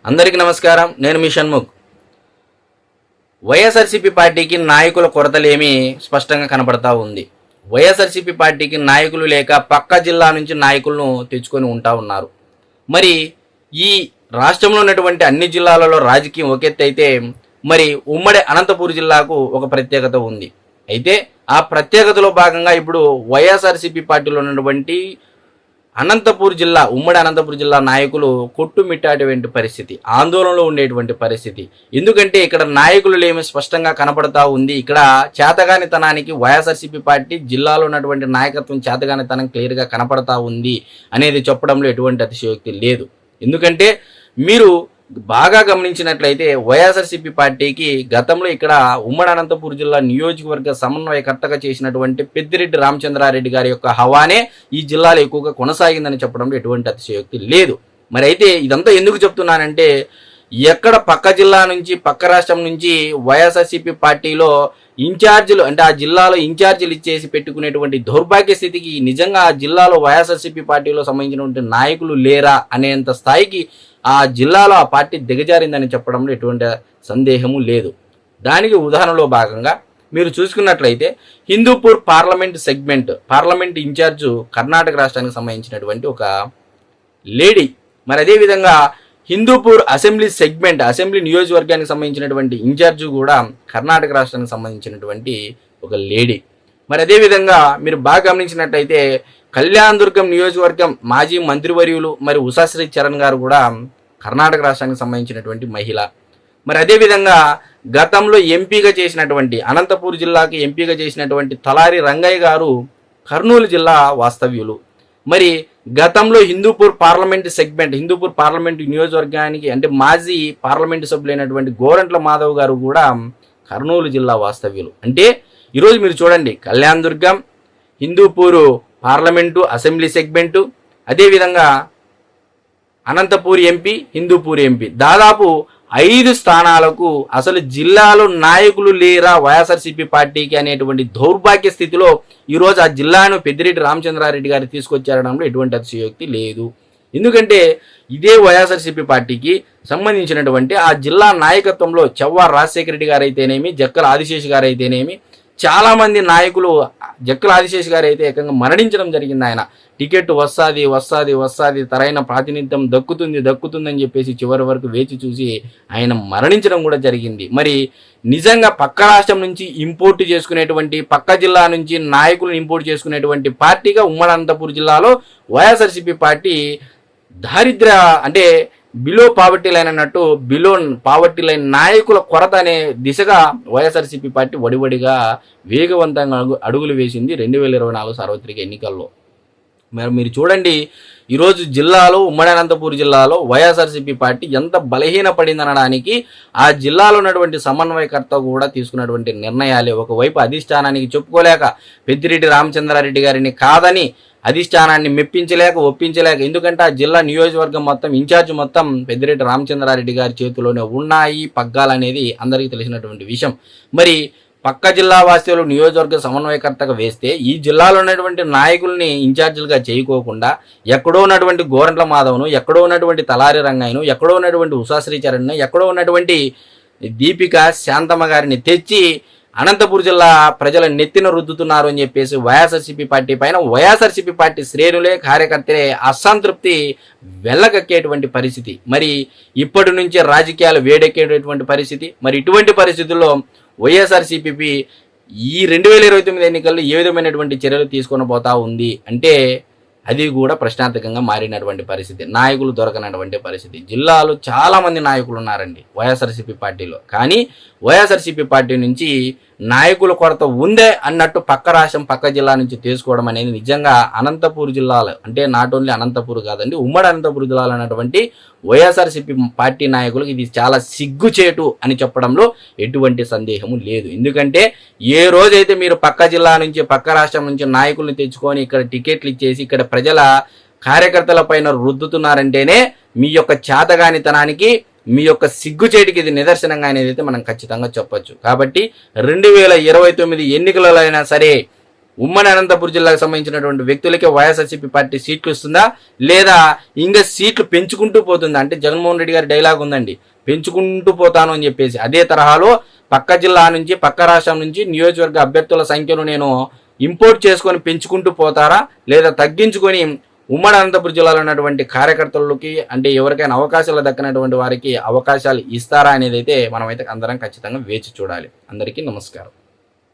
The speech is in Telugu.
అందరికీ నమస్కారం. నేను మీ షణ్ముఖ్. వైఎస్ఆర్సీపీ పార్టీకి నాయకుల కొరతలేమీ స్పష్టంగా కనబడతా ఉంది. వైఎస్ఆర్సీపీ పార్టీకి నాయకులు లేక పక్క జిల్లా నుంచి నాయకులను తెచ్చుకొని ఉంటా ఉన్నారు. మరి ఈ రాష్ట్రంలో ఉన్నటువంటి అన్ని జిల్లాలలో రాజకీయం ఒకెత్తైతే మరి ఉమ్మడి అనంతపూర్ జిల్లాకు ఒక ప్రత్యేకత ఉంది. అయితే ఆ ప్రత్యేకతలో భాగంగా ఇప్పుడు వైఎస్ఆర్సీపీ పార్టీలో ఉన్నటువంటి అనంతపూర్ జిల్లా ఉమ్మడి అనంతపూర్ జిల్లా నాయకులు కొట్టుమిట్టాడేటువంటి పరిస్థితి, ఆందోళనలో ఉండేటువంటి పరిస్థితి. ఎందుకంటే ఇక్కడ నాయకులు లేమి స్పష్టంగా కనపడతా ఉంది. ఇక్కడ చేతగానితనానికి వైఎస్ఆర్సీపీ పార్టీ జిల్లాలో ఉన్నటువంటి నాయకత్వం చేతగానితనం క్లియర్గా కనపడతా ఉంది అనేది చెప్పడంలో ఎటువంటి అతిశయోక్తి లేదు. ఎందుకంటే మీరు బాగా గమనించినట్లయితే వైఎస్ఆర్సీపీ పార్టీకి గతంలో ఇక్కడ ఉమ్మడి అనంతపూర్ జిల్లా నియోజకవర్గ సమన్వయకర్తగా చేసినటువంటి పెద్దిరెడ్డి రామచంద్రారెడ్డి గారి యొక్క హవానే ఈ జిల్లాలో ఎక్కువగా కొనసాగిందని చెప్పడంలో ఎటువంటి అతిశయోక్తి లేదు. మరి అయితే ఇదంతా ఎందుకు చెప్తున్నానంటే, ఎక్కడ పక్క జిల్లా నుంచి పక్క రాష్ట్రం నుంచి వైఎస్ఆర్సీపీ పార్టీలో ఇన్ఛార్జీలు అంటే ఆ జిల్లాలో ఇన్ఛార్జీలు ఇచ్చేసి పెట్టుకునేటువంటి దౌర్భాగ్య స్థితికి నిజంగా ఆ జిల్లాలో వైఎస్ఆర్సీపీ పార్టీలో సంబంధించినటువంటి నాయకులు లేరా అనేంత స్థాయికి ఆ జిల్లాలో ఆ పార్టీ దిగజారిందని చెప్పడంలో ఎటువంటి సందేహము లేదు. దానికి ఉదాహరణలో భాగంగా మీరు చూసుకున్నట్లయితే హిందూపూర్ పార్లమెంట్ ఇన్ఛార్జు కర్ణాటక రాష్ట్రానికి సంబంధించినటువంటి ఒక లేడీ, మరి అదేవిధంగా హిందూపూర్ అసెంబ్లీ నియోజకవర్గానికి సంబంధించినటువంటి ఇన్ఛార్జు కూడా కర్ణాటక రాష్ట్రానికి సంబంధించినటువంటి ఒక లేడీ. మరి అదేవిధంగా మీరు బాగా గమనించినట్లయితే కళ్యాణదుర్గం నియోజకవర్గం మాజీ మంత్రివర్యులు మరి ఉషాశ్రీ చరణ్ గారు కూడా కర్ణాటక రాష్ట్రానికి సంబంధించినటువంటి మహిళ. మరి అదేవిధంగా గతంలో ఎంపీగా చేసినటువంటి అనంతపూర్ జిల్లాకి ఎంపీగా చేసినటువంటి తలారి రంగయ్య గారు కర్నూలు జిల్లా వాస్తవ్యులు. మరి గతంలో హిందూపూర్ పార్లమెంట్ నియోజకవర్గానికి అంటే మాజీ పార్లమెంటు సభ్యులైనటువంటి గోరంట్ల మాధవ్ గారు కూడా కర్నూలు జిల్లా వాస్తవ్యులు. అంటే ఈరోజు మీరు చూడండి, Kalyanadurgam, Hindupur parliament assembly segment, అదేవిధంగా అనంతపూర్ ఎంపీ, హిందూపూర్ ఎంపీ, దాదాపు 5 స్థానాలకు అసలు జిల్లాలో నాయకులు లేరా వైఎస్ఆర్సీపీ పార్టీకి అనేటువంటి దౌర్భాగ్య స్థితిలో ఈరోజు ఆ జిల్లాను పెద్దిరెడ్డి రామచంద్రారెడ్డి గారు తీసుకొచ్చారడంలో ఎటువంటి అతిశయోక్తి లేదు. ఎందుకంటే ఇదే వైఎస్ఆర్సీపీ పార్టీకి సంబంధించినటువంటి ఆ జిల్లా నాయకత్వంలో చెవ్వార్ రాజశేఖర రెడ్డి గారు అయితేనేమి, జక్కల ఆదిశేష్ గారు అయితేనేమి, చాలామంది నాయకులు, జక్కల ఆదిశేష్ గారు అయితే ఏకంగా మరణించడం జరిగింది. ఆయన టికెట్ వస్తాది తరైన ప్రాతినిధ్యం దక్కుతుందని చెప్పేసి చివరి వరకు వేచి చూసి ఆయన మరణించడం కూడా జరిగింది. మరి నిజంగా పక్క రాష్ట్రం నుంచి ఇంపోర్ట్ చేసుకునేటువంటి, పక్క జిల్లా నుంచి నాయకులను ఇంపోర్ట్ చేసుకునేటువంటి పార్టీగా ఉమ్మడి అనంతపూర్ జిల్లాలో వైఎస్ఆర్సీపీ పార్టీ దారిద్ర్య అంటే బిలో పావర్టీ లైన్ అన్నట్టు బిలో పావర్టీ లైన్ నాయకుల కొరత అనే దిశగా వైఎస్ఆర్సీపీ పార్టీ వడివడిగా వేగవంతంగా అడుగులు వేసింది 2024 సార్వత్రిక ఎన్నికల్లో. మరి మీరు చూడండి, ఈరోజు జిల్లాలో ఉమ్మడి అనంతపూర్ జిల్లాలో వైఎస్ఆర్సీపీ పార్టీ ఎంత బలహీనపడిందనడానికి ఆ జిల్లాలో ఉన్నటువంటి సమన్వయకర్త కూడా తీసుకున్నటువంటి నిర్ణయాలే. ఒకవైపు అధిష్టానానికి చెప్పుకోలేక పెద్దిరెడ్డి రామచంద్రారెడ్డి గారిని కాదని అధిష్టానాన్ని ఒప్పించలేక ఎందుకంటే ఆ జిల్లా నియోజకవర్గం మొత్తం ఇన్ఛార్జ్ మొత్తం పెద్దిరెడ్డి రామచంద్రారెడ్డి గారి చేతిలోనే ఉన్నాయి పగ్గాలనేది అందరికీ తెలిసినటువంటి విషయం. మరి పక్క జిల్లా వాసులు నియోజకవర్గ సమన్వయకర్తగా వేస్తే ఈ జిల్లాలో ఉన్నటువంటి నాయకుల్ని ఇన్ఛార్జీలుగా చేయకోకుండా ఎక్కడో ఉన్నటువంటి గోరంట్ల మాధవ్ను, ఎక్కడో ఉన్నటువంటి తలారి రంగయ్యను, ఎక్కడో ఉన్నటువంటి ఉషాశ్రీ చరణ్ను, ఎక్కడో ఉన్నటువంటి దీపిక శాంతమ్మ గారిని తెచ్చి అనంతపూర్ జిల్లా ప్రజల నెత్తిన రుద్దుతున్నారు అని చెప్పేసి వైఎస్ఆర్సీపీ పార్టీ పైన వైఎస్ఆర్సీపీ పార్టీ శ్రేణులే, కార్యకర్తలే అసంతృప్తి వెళ్ళగక్కేటువంటి పరిస్థితి. మరి ఇప్పటి నుంచే రాజకీయాలు వేడెక్కేటటువంటి పరిస్థితి. మరి ఇటువంటి పరిస్థితుల్లో వైఎస్ఆర్సీపీ ఈ 2029 ఎన్నికల్లో ఏ విధమైనటువంటి చర్యలు తీసుకొని పోతా ఉంది అంటే అది కూడా ప్రశ్నార్థకంగా మారినటువంటి పరిస్థితి. నాయకులు దొరకనటువంటి పరిస్థితి. జిల్లాలో చాలామంది నాయకులు ఉన్నారండి వైఎస్ఆర్సీపీ పార్టీలో, కానీ వైఎస్ఆర్సీపీ పార్టీ నుంచి నాయకుల కొరత ఉందే అన్నట్టు పక్క రాష్ట్రం పక్క జిల్లా నుంచి తీసుకోవడం అనేది నిజంగా అనంతపూర్ జిల్లాలో అంటే నాట్ ఓన్లీ అనంతపూర్ కాదండి, ఉమ్మడి అనంతపూర్ జిల్లాలో ఉన్నటువంటి వైఎస్ఆర్సీపీ పార్టీ నాయకులకు ఇది చాలా సిగ్గుచేటు అని చెప్పడంలో ఎటువంటి సందేహము లేదు. ఎందుకంటే ఏ రోజైతే మీరు పక్క జిల్లా నుంచి పక్క రాష్ట్రం నుంచి నాయకుల్ని తెచ్చుకొని ఇక్కడ టికెట్లు ఇచ్చేసి ఇక్కడ ప్రజల కార్యకర్తల పైన రుద్దుతున్నారంటేనే మీ యొక్క చేతగానితనానికి, మీ యొక్క సిగ్గుచేటికి ఇది నిదర్శనంగా అనేది అయితే మనం ఖచ్చితంగా చెప్పొచ్చు. కాబట్టి 2029 ఎన్నికలలో అయినా సరే ఉమ్మడి అనంతపురం జిల్లాకు సంబంధించినటువంటి వ్యక్తులకే వైఎస్ఆర్సీపీ పార్టీ సీట్లు ఇస్తుందా, లేదా ఇంకా సీట్లు పెంచుకుంటూ పోతుందా? అంటే జగన్మోహన్ రెడ్డి గారి డైలాగ్ ఉందండి, పెంచుకుంటూ పోతాను అని చెప్పేసి. అదే తరహాలో పక్క జిల్లా నుంచి, పక్క రాష్ట్రం నుంచి నియోజకవర్గ అభ్యర్థుల సంఖ్యను నేను ఇంపోర్ట్ చేసుకొని పెంచుకుంటూ పోతారా, లేదా తగ్గించుకొని ఉమ్మడి అనంతపురం జిల్లాలో ఉన్నటువంటి కార్యకర్తలకి, అంటే ఎవరికైనా అవకాశాలు దక్కినటువంటి వారికి అవకాశాలు ఇస్తారా అనేది అయితే మనమైతే అందరం ఖచ్చితంగా వేచి చూడాలి. అందరికీ నమస్కారం.